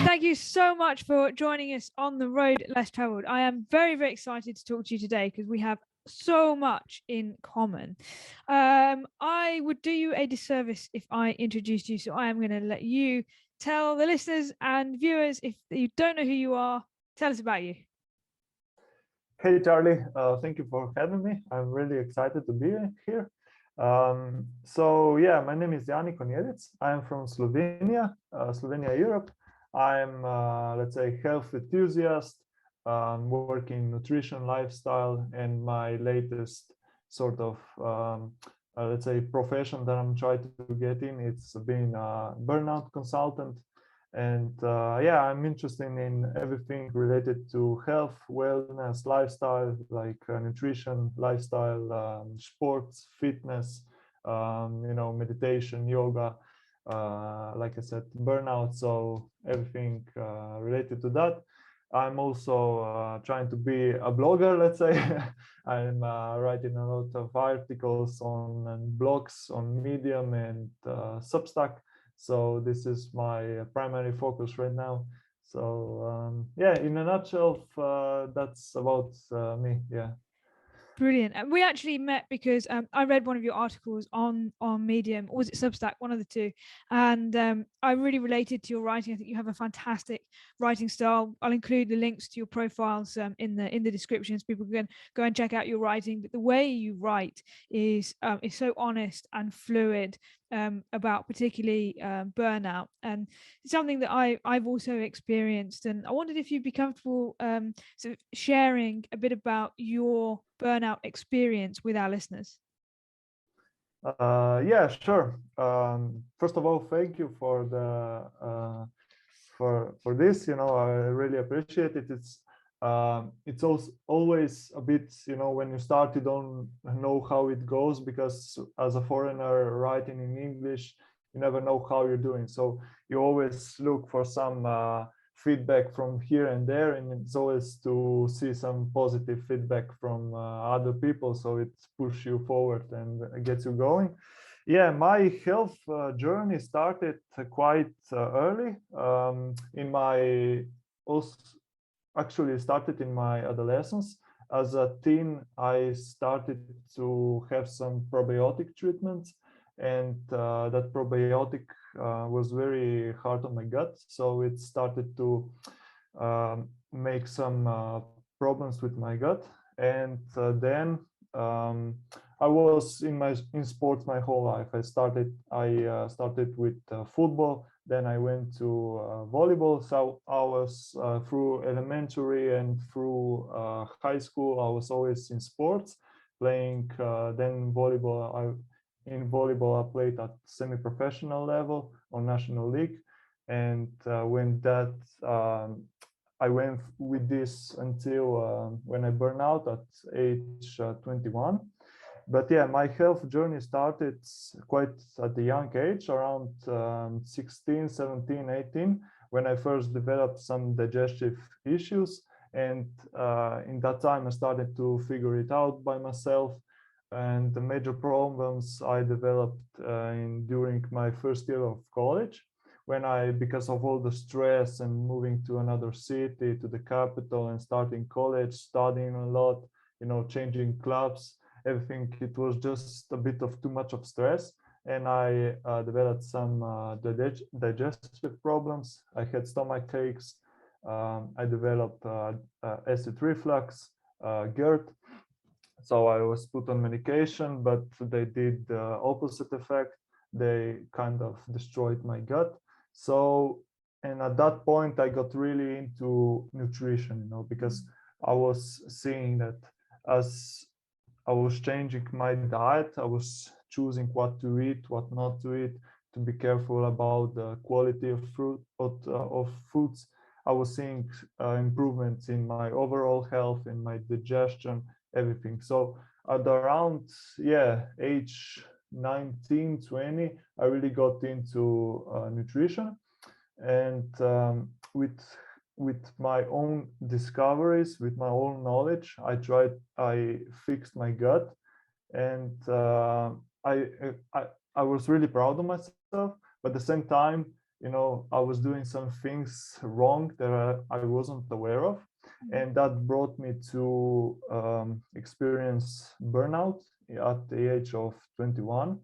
thank you so much for joining us on the road less traveled. I am very, very excited to talk to you today because we have so much in common. I would do you a disservice if I introduced you, so I am going to let you tell the listeners and viewers, if you don't know who you are, tell us about you. Hey, Charlie. Thank you for having me. I'm really excited to be here. So yeah, my name is Jani Konjedic. I'm from Slovenia, Europe. I'm, let's say, health enthusiast, working nutrition, lifestyle, and my latest sort of, let's say, profession that I'm trying to get in, it's being a burnout consultant. And yeah, I'm interested in everything related to health, wellness, lifestyle, like nutrition, lifestyle, sports, fitness, meditation, yoga, like I said, burnout. So everything related to that. I'm also trying to be a blogger, let's say. I'm writing a lot of articles on blogs on Medium and Substack. So this is my primary focus right now. So yeah, in a nutshell, that's about me. Yeah. Brilliant. And we actually met because I read one of your articles on Medium, or was it Substack, one of the two, and I really related to your writing. I think you have a fantastic writing style. I'll include the links to your profiles in the descriptions. People can go and check out your writing. But the way you write is so honest and fluid about particularly burnout, and it's something that I've also experienced. And I wondered if you'd be comfortable sort of sharing a bit about your burnout experience with our listeners. Yeah, sure. First of all, thank you for the for this. I really appreciate it. It's also always a bit, when you start, you don't know how it goes, because as a foreigner writing in English, you never know how you're doing. So you always look for some feedback from here and there, and it's always to see some positive feedback from other people, so it pushes you forward and gets you going. Yeah, my health journey started quite early. In my also actually started in my adolescence. As a teen, I started to have some probiotic treatments, and that probiotic was very hard on my gut, so it started to make some problems with my gut. And then I was in sports my whole life. I started with football, then I went to volleyball. So I was through elementary and through high school, I was always in sports, playing. Then volleyball, in volleyball, I played at semi-professional level on national league, and when that I went with this until when I burned out at age 21. But yeah, my health journey started quite at a young age, around 16, 17, 18, when I first developed some digestive issues. And in that time, I started to figure it out by myself. And the major problems I developed during my first year of college, when because of all the stress and moving to another city, to the capital, and starting college, studying a lot, changing clubs, everything, it was just a bit of too much of stress. And I developed some digestive problems. I had stomach aches. I developed acid reflux, GERD. So I was put on medication, but they did the opposite effect. They kind of destroyed my gut. So, and at that point, I got really into nutrition, because I was seeing that as I was changing my diet, I was choosing what to eat, what not to eat, to be careful about the quality of foods. I was seeing improvements in my overall health, in my digestion, everything. So at around age 19, 20, I really got into nutrition, and with my own discoveries, with my own knowledge, I fixed my gut, and I was really proud of myself. But at the same time, I was doing some things wrong that I wasn't aware of. And that brought me to experience burnout at the age of 21.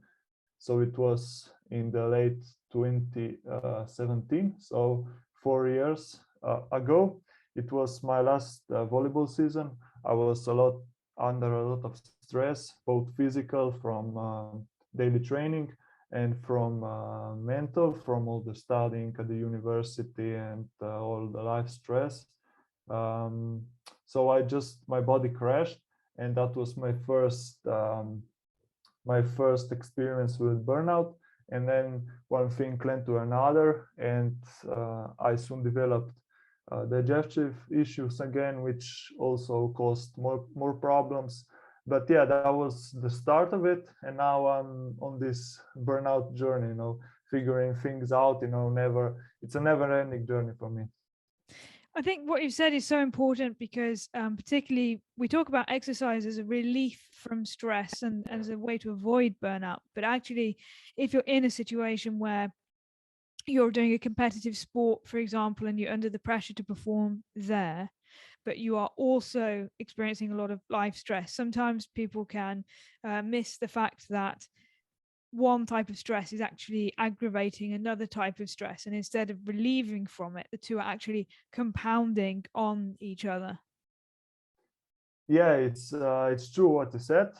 So it was in the late 2017. So 4 years ago, it was my last volleyball season. I was under a lot of stress, both physical from daily training and from mental, from all the studying at the university and all the life stress. Um, so my body crashed, and that was my first experience with burnout. And then one thing led to another, and I soon developed digestive issues again, which also caused more problems. But yeah, that was the start of it, and now I'm on this burnout journey, figuring things out. It's a never-ending journey for me. I think what you've said is so important because, particularly, we talk about exercise as a relief from stress and as a way to avoid burnout. But actually, if you're in a situation where you're doing a competitive sport, for example, and you're under the pressure to perform there, but you are also experiencing a lot of life stress, sometimes people can miss the fact that one type of stress is actually aggravating another type of stress, and instead of relieving from it, the two are actually compounding on each other. Yeah, it's true what you said.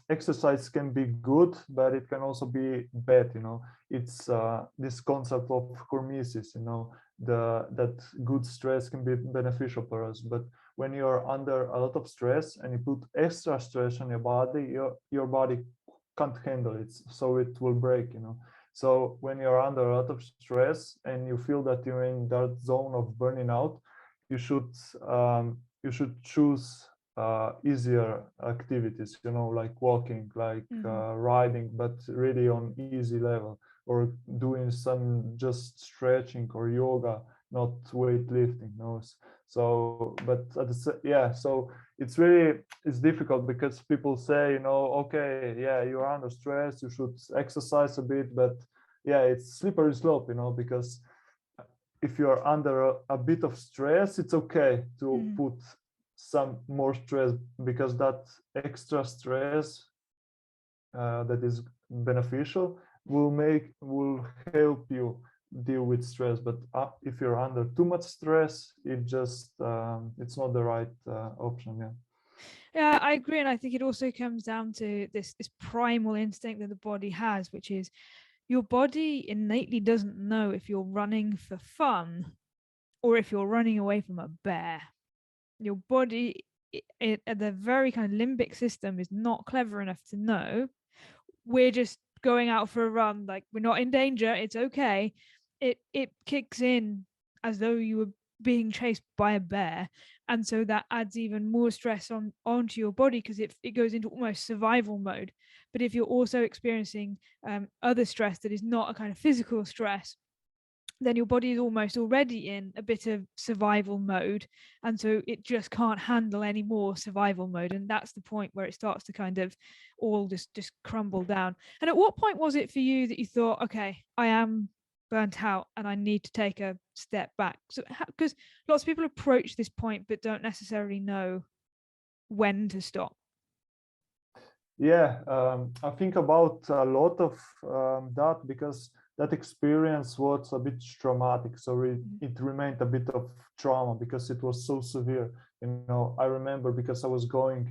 Exercise can be good, but it can also be bad. It's this concept of hormesis. That good stress can be beneficial for us, but when you're under a lot of stress and you put extra stress on your body, your body can't handle it, so it will break. So when you're under a lot of stress and you feel that you're in that zone of burning out, you should you should choose easier activities, like walking, like riding, but really on easy level, or doing some just stretching or yoga, not weightlifting. So, but yeah, so it's difficult because people say, okay, yeah, you're under stress, you should exercise a bit, but yeah, it's slippery slope, because if you're under a bit of stress, it's okay to put some more stress, because that extra stress that is beneficial will help you deal with stress. But if you're under too much stress, it's not the right option. Yeah, I agree, and I think it also comes down to this primal instinct that the body has, which is your body innately doesn't know if you're running for fun or if you're running away from a bear. Your body, at the very kind of limbic system, is not clever enough to know we're just going out for a run, like we're not in danger, it's okay. It kicks in as though you were being chased by a bear, and so that adds even more stress onto your body, because it goes into almost survival mode. But if you're also experiencing other stress that is not a kind of physical stress, then your body is almost already in a bit of survival mode, and so it just can't handle any more survival mode, and that's the point where it starts to kind of all just crumble down. And at what point was it for you that you thought, okay, I am burnt out and I need to take a step back? So because lots of people approach this point but don't necessarily know when to stop. Yeah, I think about a lot of that, because that experience was a bit traumatic. So it remained a bit of trauma because it was so severe. I remember, because I was going,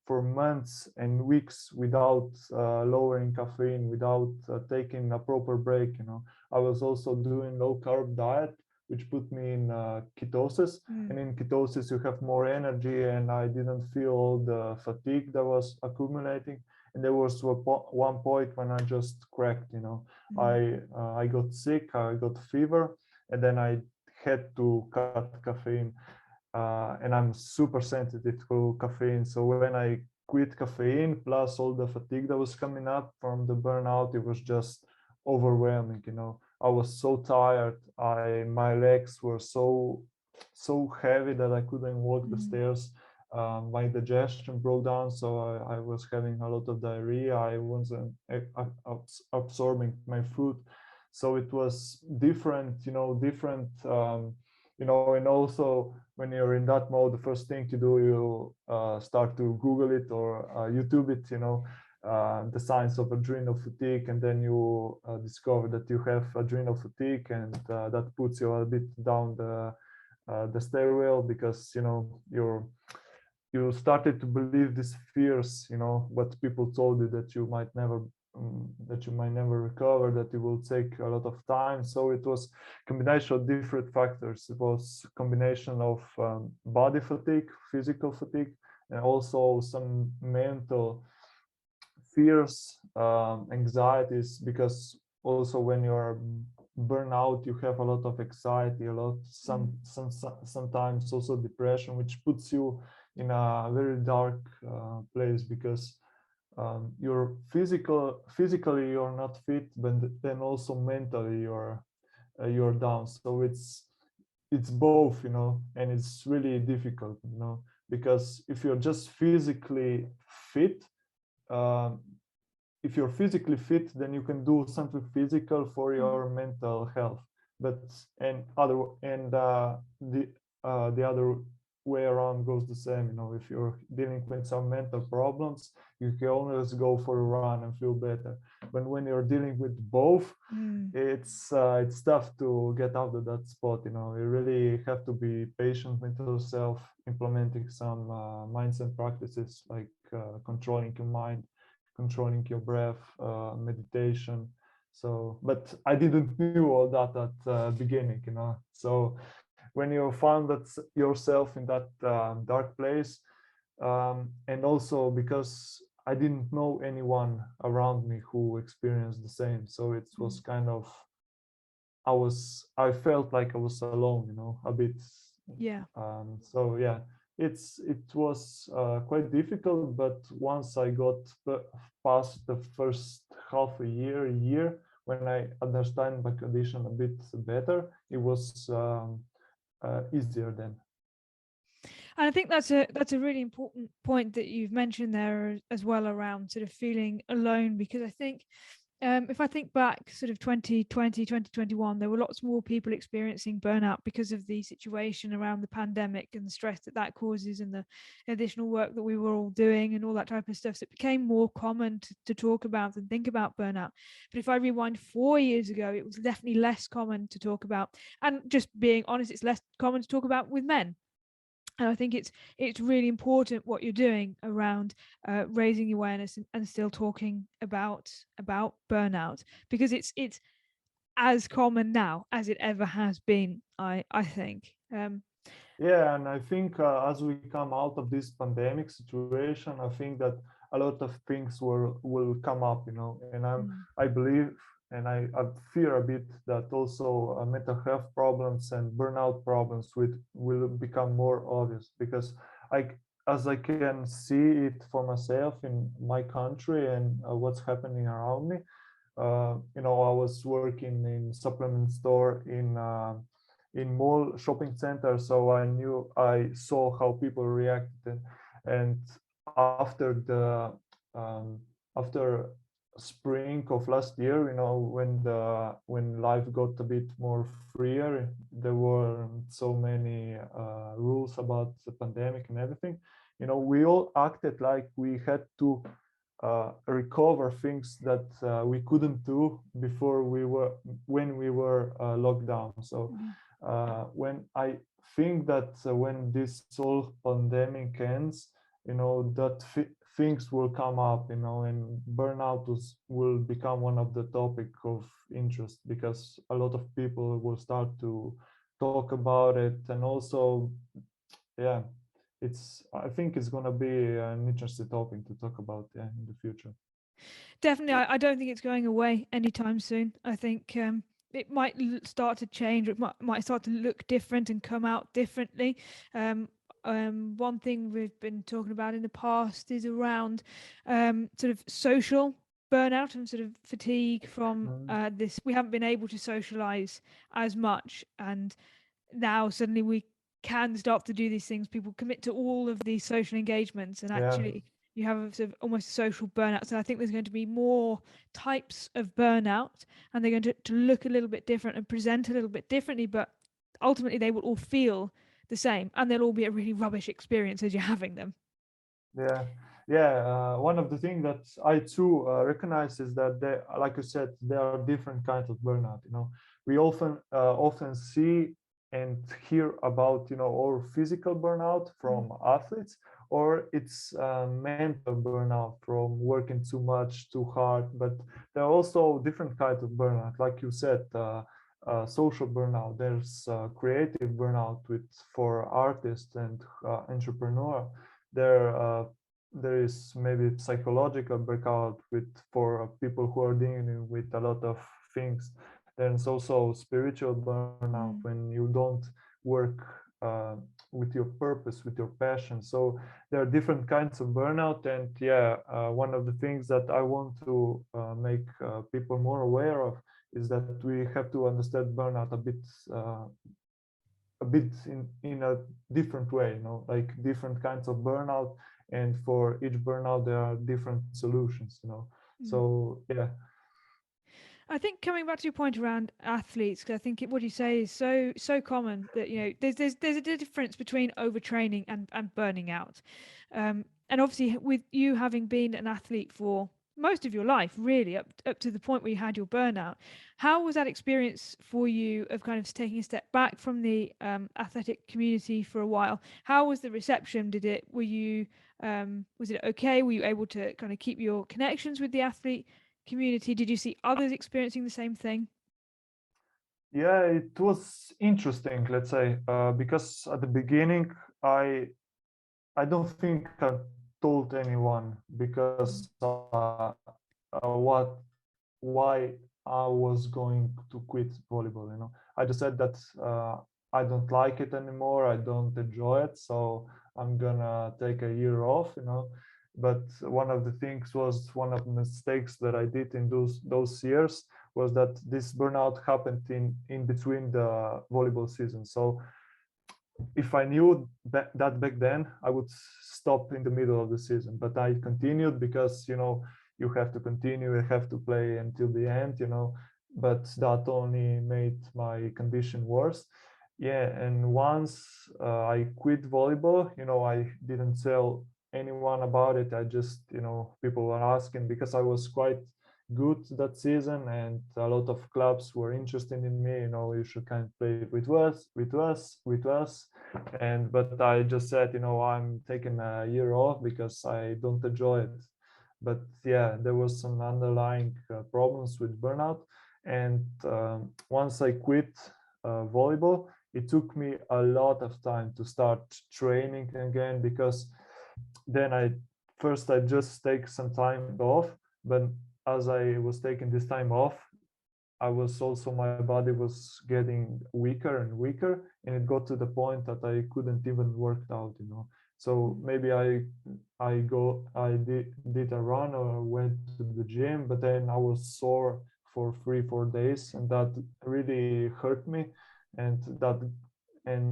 for months and weeks without lowering caffeine, without taking a proper break. I was also doing low carb diet, which put me in ketosis. And in ketosis, you have more energy, and I didn't feel all the fatigue that was accumulating. And there was one point when I just cracked. I got sick, I got fever, and then I had to cut caffeine. And I'm super sensitive to caffeine. So when I quit caffeine, plus all the fatigue that was coming up from the burnout, it was just overwhelming. I was so tired. My legs were so heavy that I couldn't walk the stairs. My digestion broke down, so I was having a lot of diarrhea. I wasn't absorbing my food. So it was different, different, and also when you're in that mode, the first thing you do, you start to Google it or YouTube it, the signs of adrenal fatigue, and then you discover that you have adrenal fatigue, and that puts you a bit down the stairwell, because you started to believe these fears, what people told you, that you might never recover, that it will take a lot of time. So it was combination of different factors. It was combination of body fatigue, physical fatigue, and also some mental fears, anxieties, because also when you're burnout, you have a lot of anxiety, sometimes also depression, which puts you in a very dark place, because you're physically you're not fit, but then also mentally you're down. So it's both, and it's really difficult, because if you're just physically fit, um, if you're physically fit, then you can do something physical for your mental health. But the other way around goes the same. If you're dealing with some mental problems, you can always go for a run and feel better. But when you're dealing with both, it's tough to get out of that spot. You really have to be patient with yourself, implementing some mindset practices like controlling your mind, controlling your breath, meditation. So, but I didn't knew all that at beginning, So when you found that yourself in that dark place, and also because I didn't know anyone around me who experienced the same, so it was kind of, I felt like I was alone, a bit. Yeah. So yeah, it was quite difficult, but once I got past the first half a year, when I understand my condition a bit better, it was easier then. And I think that's a really important point that you've mentioned there as well, around sort of feeling alone, because I think if I think back sort of 2020, 2021, there were lots more people experiencing burnout because of the situation around the pandemic and the stress that that causes, and the additional work that we were all doing and all that type of stuff. So it became more common to talk about and think about burnout. But if I rewind 4 years ago, it was definitely less common to talk about. And just being honest, it's less common to talk about with men. And I think it's really important what you're doing around raising awareness and still talking about burnout, because it's as common now as it ever has been. I think. Yeah, and I think as we come out of this pandemic situation, I think that a lot of things will come up, and I believe, and I fear a bit that also mental health problems and burnout problems will become more obvious, because as I can see it for myself in my country and what's happening around me. I was working in supplement store in mall shopping center, so I saw how people reacted, and after the after spring of last year, when life got a bit more freer, there were so many rules about the pandemic and everything. We all acted like we had to recover things that we couldn't do before when we were locked down. So when I think that when this whole pandemic ends, that things will come up, and burnout will become one of the topic of interest, because a lot of people will start to talk about it. And also, yeah, I think it's going to be an interesting topic to talk about, yeah, in the future. Definitely, I don't think it's going away anytime soon. I think it might start to change, or it might start to look different and come out differently. One thing we've been talking about in the past is around sort of social burnout and sort of fatigue from this. We haven't been able to socialize as much, and now suddenly we can start to do these things. People commit to all of these social engagements, and actually you have a sort of almost social burnout. So I think there's going to be more types of burnout, and they're going to look a little bit different and present a little bit differently, but ultimately they will all feel the same, and they'll all be a really rubbish experience as you're having them. Yeah, yeah. One of the things that I too recognize is that there, like you said, there are different kinds of burnout. We often see and hear about or physical burnout from athletes, or it's mental burnout from working too much, too hard. But there are also different kinds of burnout, like you said. Social burnout. There's creative burnout with for artists and entrepreneur. There uh, there is maybe psychological breakout with for people who are dealing with a lot of things. There's also spiritual burnout when you don't work uh, with your purpose, with your passion. So there are different kinds of burnout, and yeah, one of the things that I want to make people more aware of is that we have to understand burnout uh, a bit in a different way, like different kinds of burnout, and for each burnout there are different solutions. So yeah. I think coming back to your point around athletes, because I think what you say is so common that there's a difference between overtraining and burning out, and obviously with you having been an athlete for most of your life, really up to the point where you had your burnout, how was that experience for you of kind of taking a step back from the athletic community for a while? How was the reception? Was it okay? Were you able to kind of keep your connections with the athlete community? Did you see others experiencing the same thing? Yeah, it was interesting, let's say, because at the beginning I don't think I told anyone because why I was going to quit volleyball. I just said that I don't like it anymore. I don't enjoy it, so I'm gonna take a year off. But one of the things was one of the mistakes that I did in those years was that this burnout happened in between the volleyball season. So if I knew that back then, I would stop in the middle of the season. But I continued because you have to continue, you have to play until the end. But that only made my condition worse. Yeah, and once I quit volleyball, I didn't tell anyone about it. I just, people were asking because I was quite good that season, and a lot of clubs were interested in me. You should kind of play with us. And but I just said, I'm taking a year off because I don't enjoy it. But yeah, there was some underlying problems with burnout. And once I quit volleyball, it took me a lot of time to start training again, because then I just take some time off. But as I was taking this time off, my body was getting weaker and weaker, and it got to the point that I couldn't even work out. So maybe I did a run or went to the gym, but then I was sore for 3-4 days, and that really hurt me. And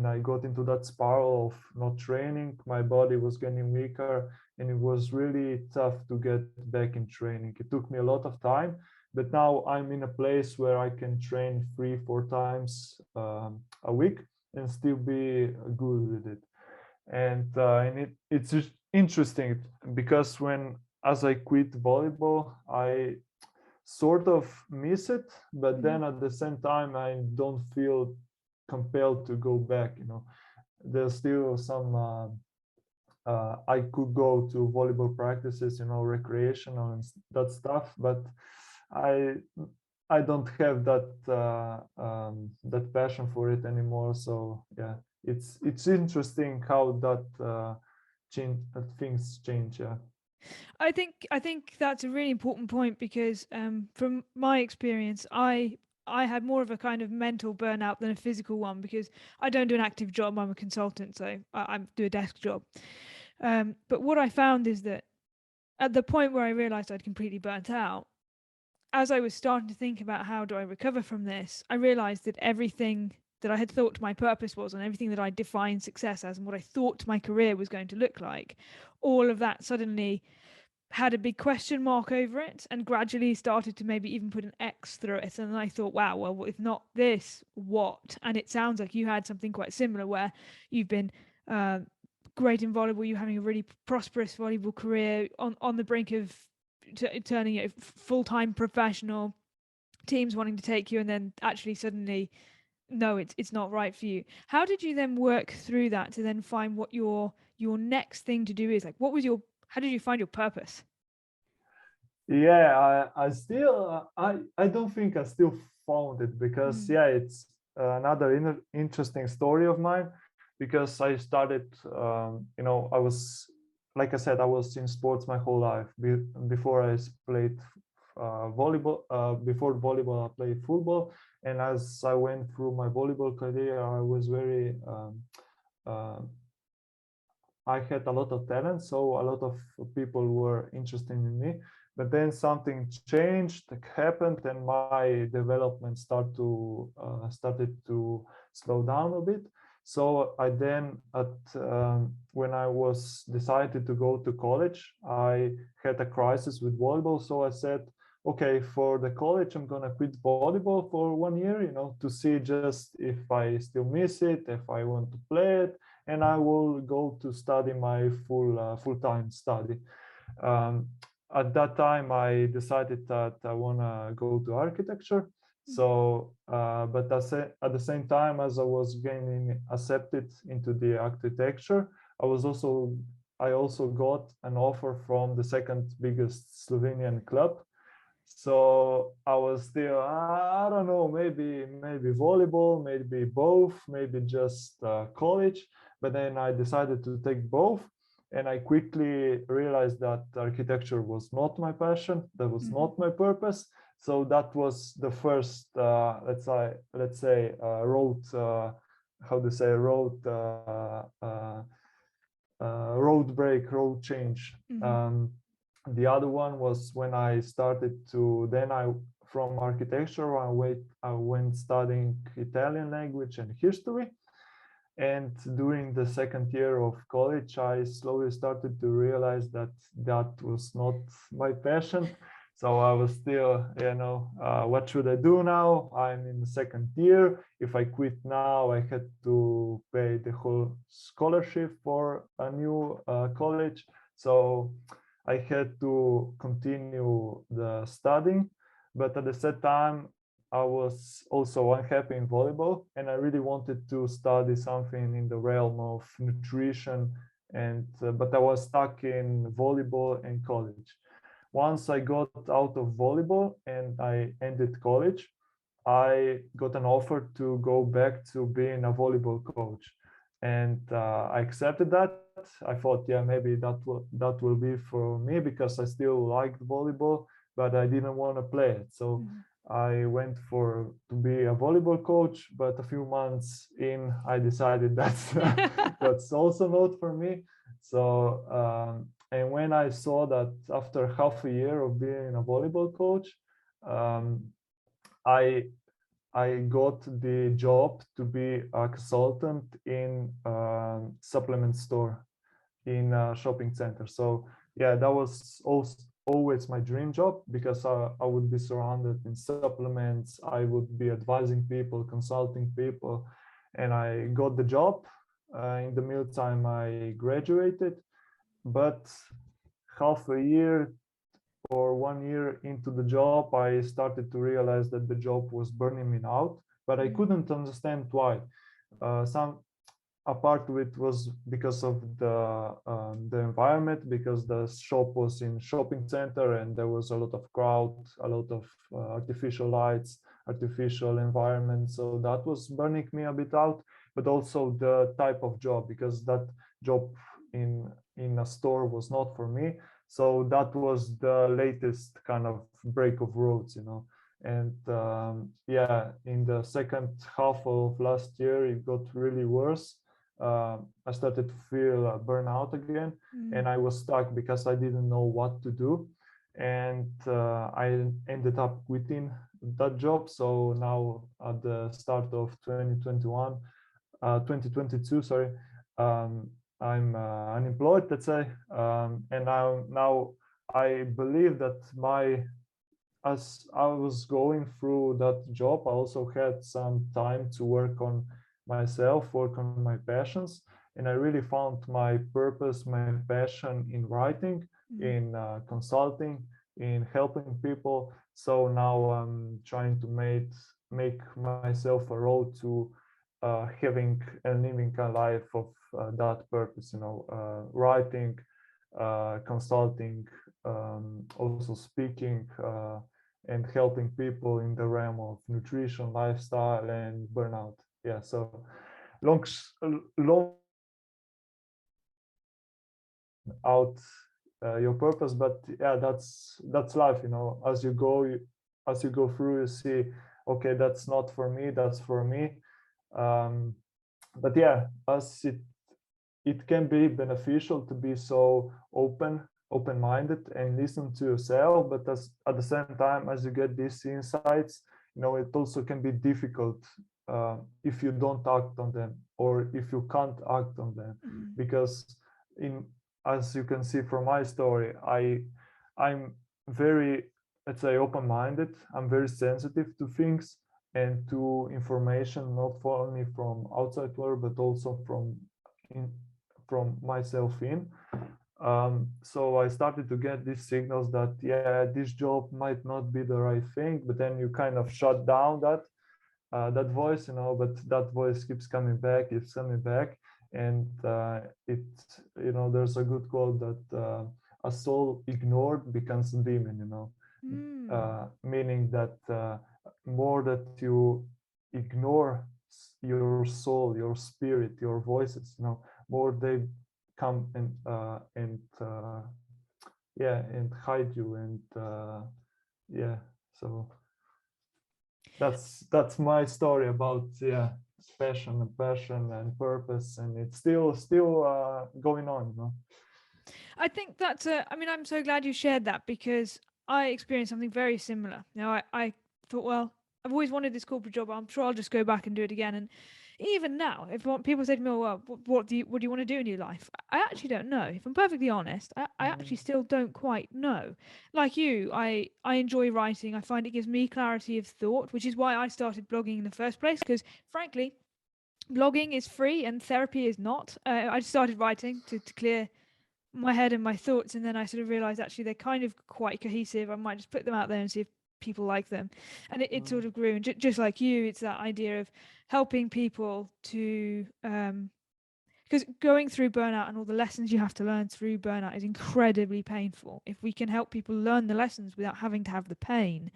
I got into that spiral of not training. My body was getting weaker, and it was really tough to get back in training. It took me a lot of time, but now I'm in a place where I can train 3-4 times a week and still be good with it. And it's just interesting because as I quit volleyball, I sort of miss it, but then at the same time I don't feel compelled to go back. There's still some I could go to volleyball practices, recreational and that stuff, but I I don't have that passion for it anymore. So yeah, it's interesting how that things change. Yeah. I think that's a really important point because from my experience, I had more of a kind of mental burnout than a physical one because I don't do an active job. I'm a consultant, so I do a desk job. But what I found is that at the point where I realized I'd completely burnt out, as I was starting to think about how do I recover from this, I realized that everything that I had thought my purpose was, and everything that I defined success as, and what I thought my career was going to look like, all of that suddenly had a big question mark over it, and gradually started to maybe even put an X through it. And I thought, wow, well, if not this, what? And it sounds like you had something quite similar, where you've been great in volleyball, you're having a really prosperous volleyball career, on the brink of turning it full-time professional, teams wanting to take you, and then actually suddenly, no, it's not right for you. How did you then work through that to then find what your next thing to do is? Like, what was your, how did you find your purpose? Yeah, I still, I don't think I still found it, because yeah, it's another interesting story of mine, because I started, you know, I was, like I said, I was in sports my whole life. Before I played volleyball, before volleyball, I played football. And as I went through my volleyball career, I was very, uh, I had a lot of talent, so a lot of people were interested in me. But then something changed, happened, and my development started to slow down a bit. So I then, when I was decided to go to college, I had a crisis with volleyball. So I said, okay, for the college, I'm gonna quit volleyball for 1 year, you know, to see just if I still miss it, if I want to play it, and I will go to study my full-time study. Um, at that time, I decided that I want to go to architecture. So, but at the same time as I was getting accepted into the architecture, I also got an offer from the second biggest Slovenian club. So I was still, I don't know, maybe volleyball, maybe both, maybe just college. But then I decided to take both, and I quickly realized that architecture was not my passion, that was not my purpose. So that was the first, let's say, road, how to say, road break, road change. The other one was when I started to, then I, from architecture, I went studying Italian language and history. And during the second year of college, I slowly started to realize that that was not my passion. So I was still, you know, what should I do now? I'm in the second year. If I quit now, I had to pay the whole scholarship for a new college. So I had to continue the studying, but at the same time, I was also unhappy in volleyball, and I really wanted to study something in the realm of nutrition. And but I was stuck in volleyball and college. Once I got out of volleyball and I ended college, I got an offer to go back to being a volleyball coach, and I accepted that. I thought, yeah, maybe that will be for me, because I still liked volleyball, but I didn't want to play it. So I went to be a volleyball coach, but a few months in, I decided that's also not for me. So and when I saw that after half a year of being a volleyball coach, um, I I got the job to be a consultant in a supplement store in a shopping center. So yeah, that was also always my dream job, because I would be surrounded in supplements. I would be advising people, consulting people, and I got the job. In the meantime, I graduated, but half a year or 1 year into the job, I started to realize that the job was burning me out, but I couldn't understand why. Some A part of it was because of the environment, because the shop was in shopping center and there was a lot of crowd, a lot of artificial lights, artificial environment. So that was burning me a bit out, but also the type of job, because that job in a store was not for me. So that was the latest kind of break of roads, you know. And yeah, in the second half of last year, it got really worse. I started to feel burnout again, and I was stuck because I didn't know what to do. And I ended up quitting that job. So now at the start of 2022, sorry, I'm unemployed, let's say, and now I believe that as I was going through that job, I also had some time to work on myself, work on my passions, and I really found my purpose, my passion in writing, in consulting, in helping people. So now I'm trying to make myself a road to having and living a life of that purpose. Writing, consulting, also speaking. And helping people in the realm of nutrition, lifestyle, and burnout. Yeah, so long out your purpose, but yeah, that's life. As you go through, you see, okay, that's not for me, that's for me. Um, but yeah, as it can be beneficial to be so open-minded and listen to yourself, but at the same time, as you get these insights, it also can be difficult if you don't act on them, or if you can't act on them, because in as you can see from my story, I'm very, let's say, open-minded. I'm very sensitive to things and to information, not only from outside world, but also from myself in. So I started to get these signals that, yeah, this job might not be the right thing, but then you kind of shut down that voice, but that voice keeps coming back. And there's a good quote that a soul ignored becomes a demon, meaning that more that you ignore your soul, your spirit, your voices, more they come and hide you, and yeah, so that's my story about passion and purpose, and it's still going on. I think that's I'm so glad you shared that, because I experienced something very similar. I thought, well, I've always wanted this corporate job. I'm sure I'll just go back and do it again. And even now, if people say to me, well, what do you want to do in your life? I actually don't know. If I'm perfectly honest, I actually still don't quite know. Like you, I enjoy writing. I find it gives me clarity of thought, which is why I started blogging in the first place, because frankly, blogging is free and therapy is not. I just started writing to clear my head and my thoughts, and then I sort of realized actually they're kind of quite cohesive. I might just put them out there and see if people like them, and it sort of grew. And just like you, it's that idea of helping people to because going through burnout and all the lessons you have to learn through burnout is incredibly painful. If we can help people learn the lessons without having to have the pain,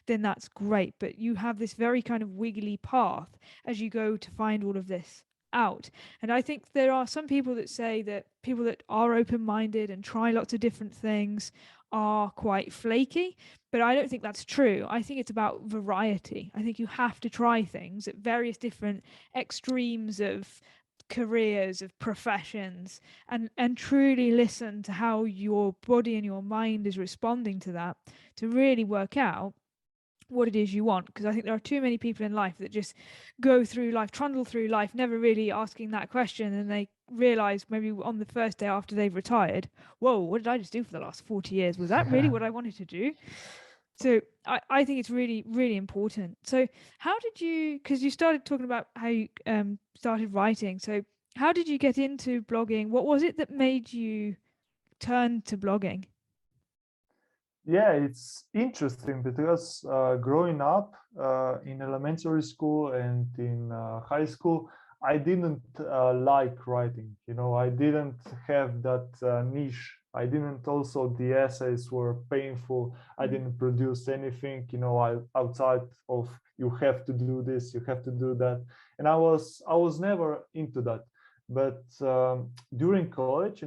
then that's great. But you have this very kind of wiggly path as you go to find all of this out. And I think there are some people that say that people that are open-minded and try lots of different things are quite flaky, but I don't think that's true. I think it's about variety. I think you have to try things at various different extremes of careers, of professions, and truly listen to how your body and your mind is responding to that, to really work out what it is you want. Because I think there are too many people in life that just go through life, trundle through life, never really asking that question, and they realize maybe on the first day after they've retired, whoa, what did I just do for the last 40 years? Was that really what I wanted to do? So I think it's really, really important. So how did you, because you started talking about how you started writing, so how did you get into blogging? What was it that made you turn to blogging? Yeah, it's interesting because growing up in elementary school and in high school, I didn't like writing. I didn't have that niche. I didn't also, the essays were painful. I didn't produce anything, outside of you have to do this, you have to do that. And I was never into that. But during college,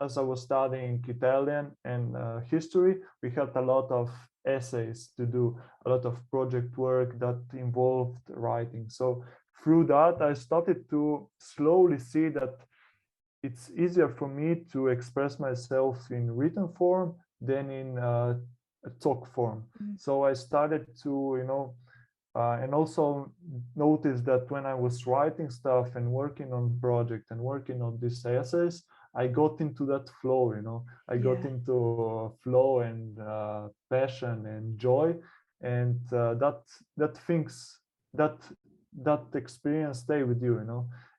as I was studying Italian and history, we had a lot of essays to do, a lot of project work that involved writing. So through that, I started to slowly see that it's easier for me to express myself in written form than in talk form. Mm. So I started to, and also noticed that when I was writing stuff and working on project and working on these essays, I got into that flow, I got Yeah. into flow and passion and joy, and that things that that experience stay with you.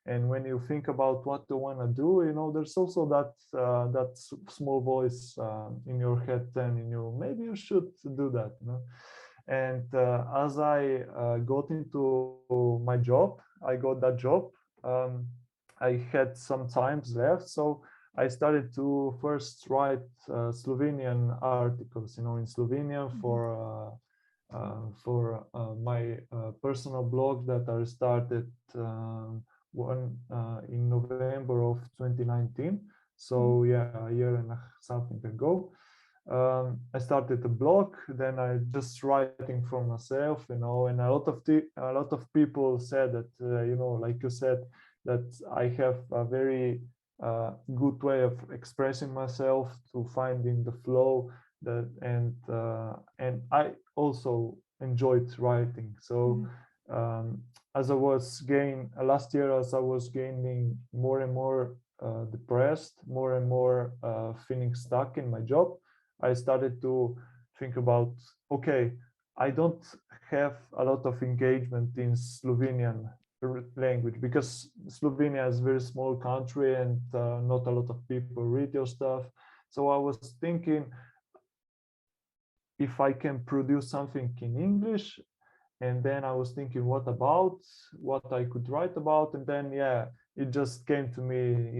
And when you think about what you want to do, there's also that small voice in your head telling you maybe you should do that. And as I got into my job, I got that job. Um, I had some times left, so I started to first write Slovenian articles, in Slovenian for my personal blog that I started one in November of 2019. So yeah, a year and something ago. I started a blog. Then I just writing for myself, and a lot of people said that, like you said, that I have a very good way of expressing myself, to finding the flow, and I also enjoyed writing. So as I was gain last year, as I was gaining more and more depressed, more and more feeling stuck in my job, I started to think about, okay, I don't have a lot of engagement in Slovenian language, because Slovenia is a very small country and not a lot of people read your stuff. So I was thinking, if I can produce something in English. And then I was thinking, what I could write about. And then, yeah, it just came to me,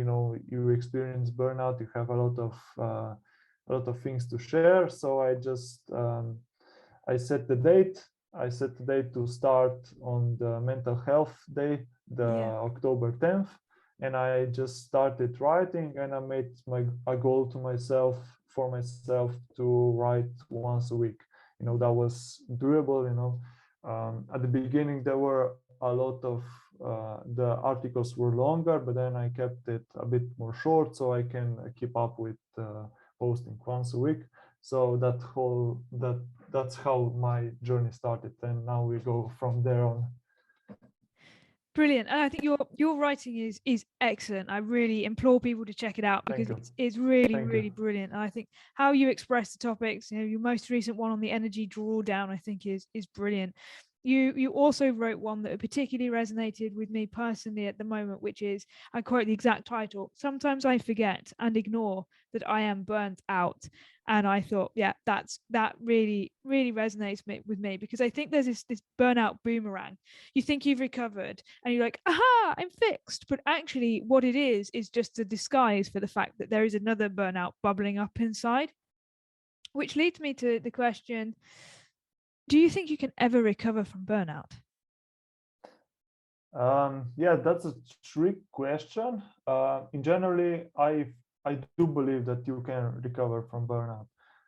you experience burnout, you have a lot of things to share. So I set the date. I set the date to start on the mental health day, the Yeah. October 10th. And I just started writing, and I made a goal to myself, for myself, to write once a week. That was doable. At the beginning, there were a lot of the articles were longer, but then I kept it a bit more short so I can keep up with posting once a week. So that's how my journey started, and now we go from there on. Brilliant. And I think your writing is excellent. I really implore people to check it out, Thank because you. it's really, Thank you. really brilliant. And I think how you express the topics, your most recent one on the energy drawdown, I think is brilliant. You also wrote one that particularly resonated with me personally at the moment, which is, I quote the exact title: "Sometimes I forget and ignore that I am burnt out." And I thought, yeah, that really, really resonates with me, because I think there's this burnout boomerang. You think you've recovered and you're like, aha, I'm fixed. But actually, what it is just a disguise for the fact that there is another burnout bubbling up inside. Which leads me to the question: do you think you can ever recover from burnout? Yeah, that's a trick question. In generally, I do believe that you can recover from burnout,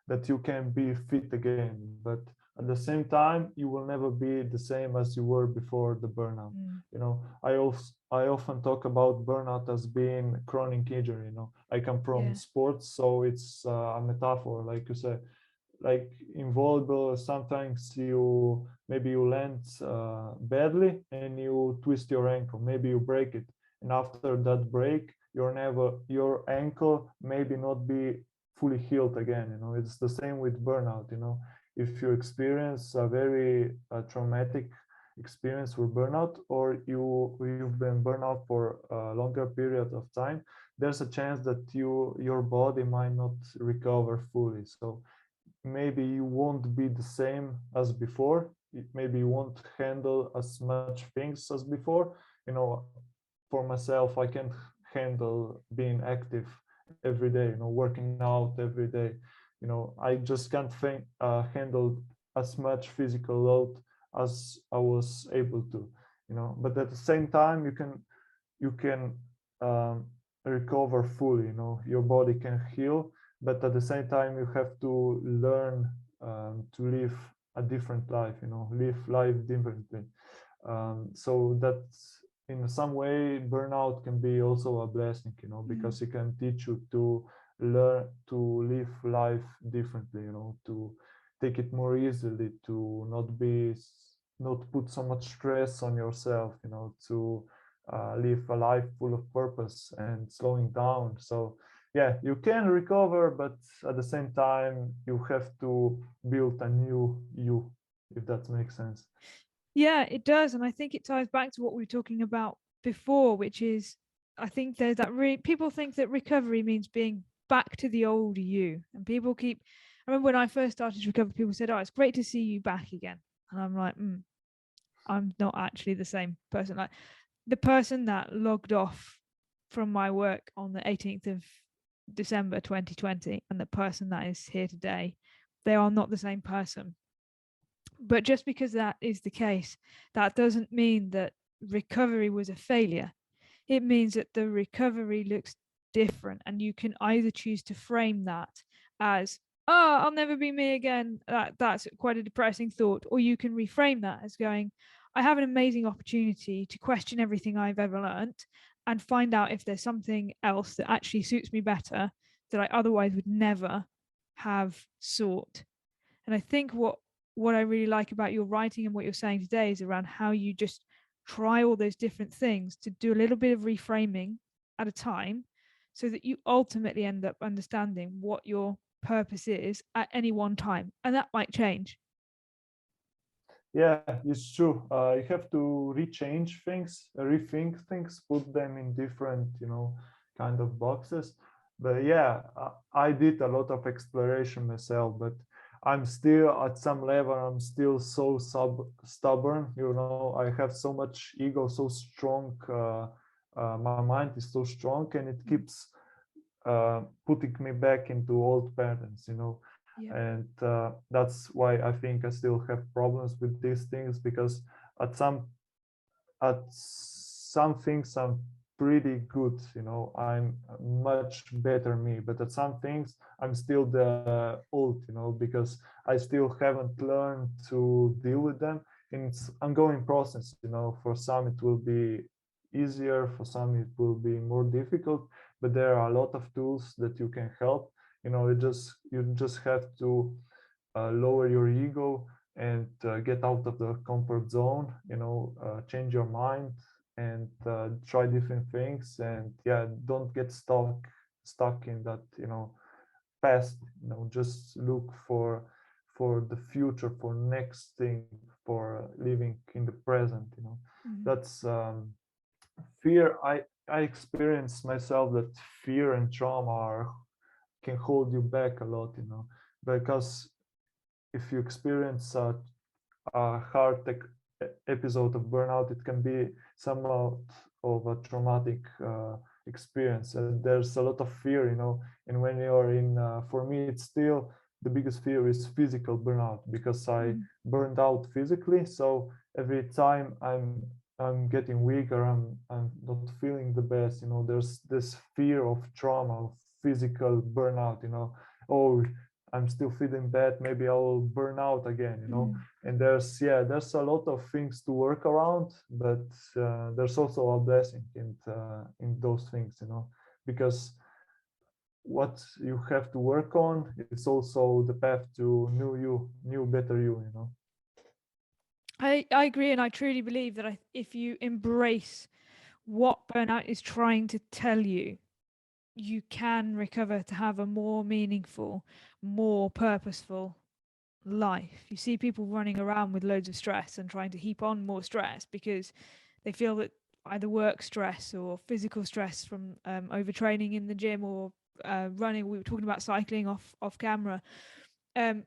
that you can be fit again, but at the same time, you will never be the same as you were before the burnout. I often talk about burnout as being chronic injury. I come from Yeah. sports, so it's a metaphor, like you said. Like in volleyball, sometimes maybe you land badly and you twist your ankle, maybe you break it, and after that break, your ankle maybe not be fully healed again. It's the same with burnout. If you experience a very traumatic experience with burnout, or you've been burnout for a longer period of time, there's a chance that your body might not recover fully. So maybe you won't be the same as before. Maybe you won't handle as much things as before. For myself, I can't handle being active every day, working out every day. I just can't handle as much physical load as I was able to. But at the same time, you can recover fully. Your body can heal, but at the same time, you have to learn to live a different life. Live life differently. So that in some way, burnout can be also a blessing. Because it can teach you to learn to live life differently. To take it more easily, to not put so much stress on yourself, to live a life full of purpose and slowing down. So yeah, you can recover, but at the same time you have to build a new you, if that makes sense. Yeah, it does. And I think it ties back to what we were talking about before, which is I think there's that people think that recovery means being back to the old you. And people keep, I remember when I first started to recover, people said, "Oh, it's great to see you back again." And I'm like, I'm not actually the same person. Like the person that logged off from my work on the 18th of December 2020 and the person that is here today, they are not the same person. But just because that is the case, that doesn't mean that recovery was a failure. It means that the recovery looks different, and you can either choose to frame that as, "Oh, I'll never be me again." That's quite a depressing thought. Or you can reframe that as going, "I have an amazing opportunity to question everything I've ever learned and find out if there's something else that actually suits me better that I otherwise would never have sought." And I think what I really like about your writing and what you're saying today is around how you just try all those different things to do a little bit of reframing at a time, so that you ultimately end up understanding what your purpose is at any one time. And that might change. Yeah, it's true. You have to rechange things, rethink things, put them in different, kind of boxes. But yeah, I did a lot of exploration myself, but I'm still at some level, I'm still so stubborn. I have so much ego, so strong. My mind is so strong, and it keeps putting me back into old patterns. Yeah. And that's why I think I still have problems with these things, because at some things I'm pretty good. I'm much better me, but at some things I'm still the old, because I still haven't learned to deal with them. And it's ongoing process. For some it will be easier, for some it will be more difficult, but there are a lot of tools that you can help. You just have to lower your ego and get out of the comfort zone, change your mind and try different things. And yeah, don't get stuck in that past. Just look for the future, for next thing, for living in the present. Mhm. That's fear. I experience myself that fear and trauma can hold you back a lot, because if you experience a hard episode of burnout, it can be somewhat of a traumatic experience. And there's a lot of fear. And when you're for me, it's still the biggest fear is physical burnout, because I Mhm. burned out physically. So every time I'm getting weaker, I'm not feeling the best. There's this fear of trauma, of physical burnout. Oh, I'm still feeling bad, maybe I'll burn out again. Mhm. And there's a lot of things to work around, but there's also a blessing in those things, because what you have to work on is also the path to new better you. I agree, and I truly believe that if you embrace what burnout is trying to tell you, you can recover to have a more meaningful, more purposeful life. You see people running around with loads of stress and trying to heap on more stress because they feel that either work stress or physical stress from overtraining in the gym or running. We were talking about cycling off camera. Um,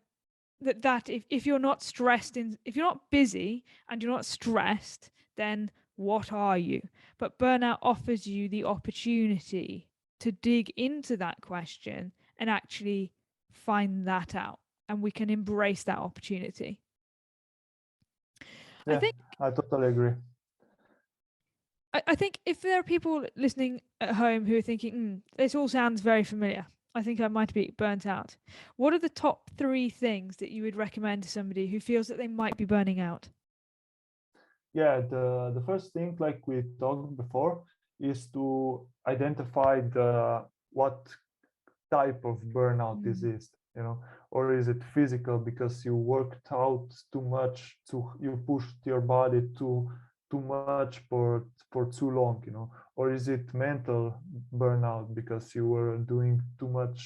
that if you're not stressed if you're not busy and you're not stressed, then what are you? But burnout offers you the opportunity to dig into that question and actually find that out, and we can embrace that opportunity. I Yeah, think I totally agree. I think if there are people listening at home who are thinking, this all sounds very familiar, I think I might be burnt out. What are the top 3 things that you would recommend to somebody who feels that they might be burning out? Yeah, the first thing, like we talked before, is to identify the what type of burnout this Mm. is. you know, or is it physical because you worked out too much, you pushed your body too much for too long, you know, or is it mental burnout because you were doing too much,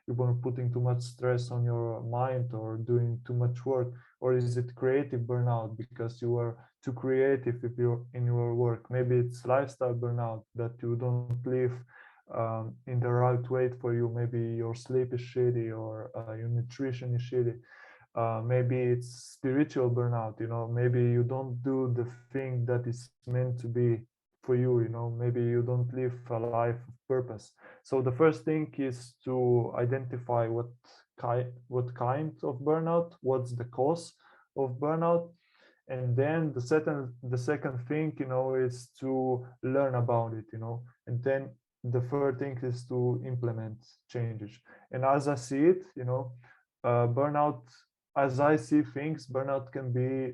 you were putting too much stress on your mind or doing too much work, or is it creative burnout because you were too creative if you're in your work? Maybe it's lifestyle burnout that you don't live in the right way for you. Maybe your sleep is shitty, or your nutrition is shitty. Maybe it's spiritual burnout, you know, maybe you don't do the thing that is meant to be for you, you know, maybe you don't live a life of purpose. So the first thing is to identify what kind of burnout, what's the cause of burnout. And then the second thing, you know, is to learn about it, you know. And then the third thing is to implement changes. And as I see it, you know, burnout, as I see things, burnout can be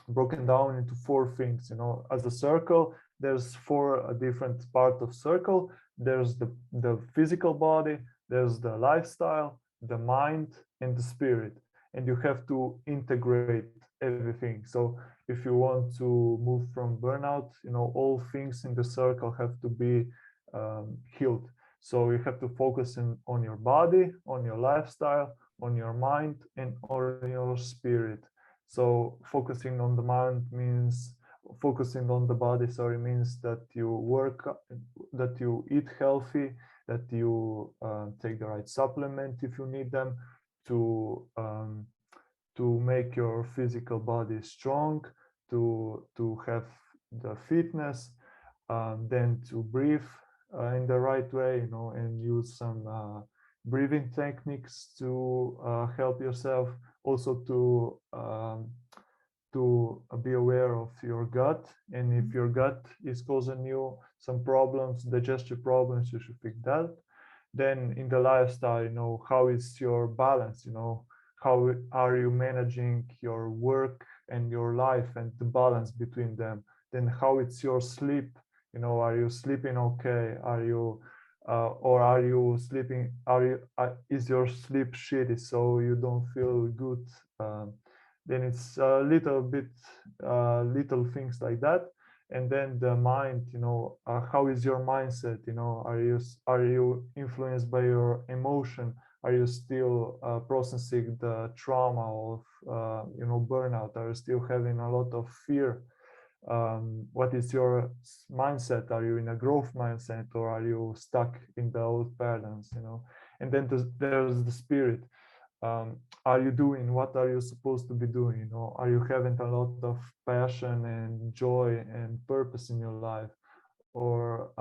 broken down into four things, you know. As a circle, there's four different parts of circle. There's the physical body, there's the lifestyle, the mind, and the spirit. And you have to integrate everything. So if you want to move from burnout, you know, all things in the circle have to be healed. So you have to focus on your body, on your lifestyle, on your mind, and on your spirit. So focusing on the mind means focusing on the body, sorry, means that you work, that you eat healthy, that you take the right supplement if you need them to make your physical body strong, to have the fitness, then to breathe in the right way, you know, and use some breathing techniques to help yourself. Also to be aware of your gut, and if your gut is causing you some problems, digestive problems, you should fix that. Then in the lifestyle, you know, how is your balance, you know, how are you managing your work and your life and the balance between them. Then how it's your sleep, you know, are you sleeping okay, are you or are you sleeping, are you is your sleep shitty so you don't feel good. Then it's a little bit little things like that. And then the mind, you know, how is your mindset, you know, are you influenced by your emotion, are you still processing the trauma of you know, burnout, are you still having a lot of fear? What is your mindset? Are you in a growth mindset, or are you stuck in the old patterns, you know? And then there's the spirit. Are you doing what are you supposed to be doing, you know? Are you having a lot of passion and joy and purpose in your life, or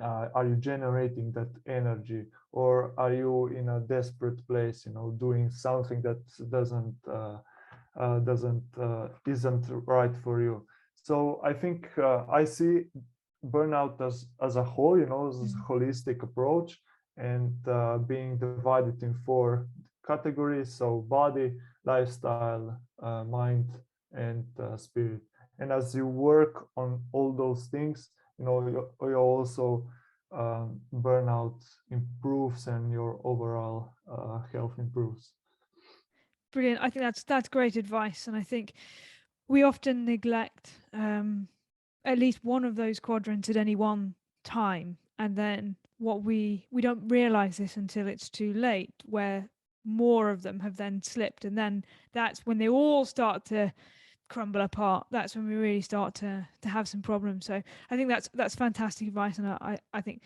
are you generating that energy, or are you in a desperate place, you know, doing something that isn't right for you? So I think I see burnout as a whole, you know, as a holistic approach, and being divided in four categories: so body, lifestyle, mind, and spirit. And as you work on all those things, you know, you also burnout improves and your overall health improves. Brilliant. I think that's great advice, and I think we often neglect at least one of those quadrants at any one time, and then what we don't realize this until it's too late, where more of them have then slipped, and then that's when they all start to crumble apart. That's when we really start to have some problems. So I think that's fantastic advice, and I think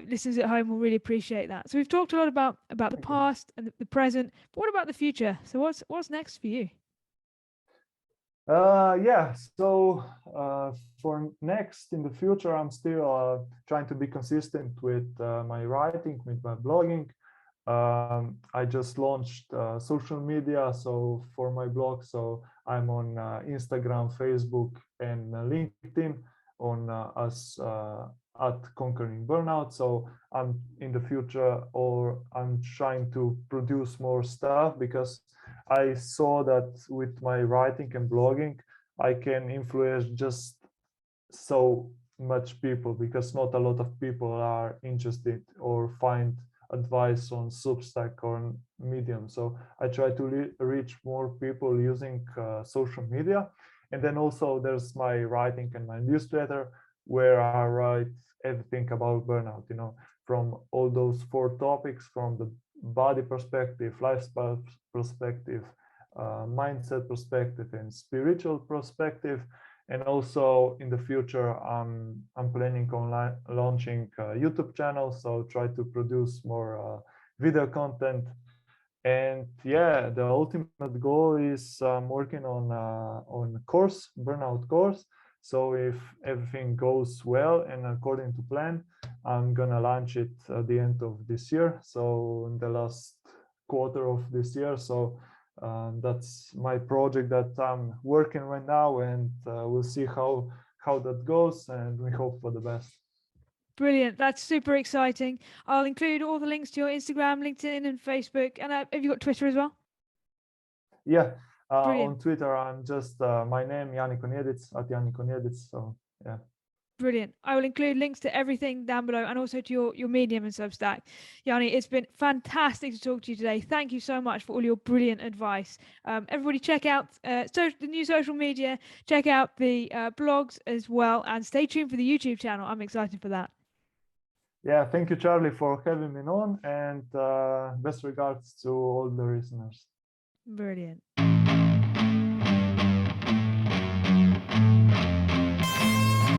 listeners at home will really appreciate that. So we've talked a lot about the past and the present, but what about the future? So what's next for you? Yeah, so for next in the future, I'm still trying to be consistent with my writing, with my blogging. I just launched social media, so for my blog, so I'm on Instagram, Facebook, and LinkedIn on as at Conquering Burnout. So I'm in the future, or I'm trying to produce more stuff, because I saw that with my writing and blogging, I can influence just so much people, because not a lot of people are interested or find advice on Substack or Medium. So I try to reach more people using social media. And then also there's my writing and my newsletter, where I write everything about burnout, from all those 4 topics, from the body perspective, lifestyle perspective, mindset perspective, and spiritual perspective. And also in the future, I'm planning on launching a YouTube channel, so try to produce more video content. And yeah, the ultimate goal is working on course, burnout course. So if everything goes well and according to plan, I'm gonna launch it at the end of this year. So in the last quarter of this year. So that's my project that I'm working right now, and we'll see how that goes, and we hope for the best. Brilliant. That's super exciting. I'll include all the links to your Instagram, LinkedIn, and Facebook. And have you got Twitter as well? Yeah, Brilliant. on Twitter, I'm just my name, Jani Konjedic, at Jani Konjedic. So yeah. Brilliant. I will include links to everything down below, and also to your Medium and Substack. Jani, it's been fantastic to talk to you today. Thank you so much for all your brilliant advice. Everybody check out the new social media, check out the blogs as well, and stay tuned for the YouTube channel. I'm excited for that. Yeah, thank you, Charlie, for having me on, and best regards to all the listeners. Brilliant.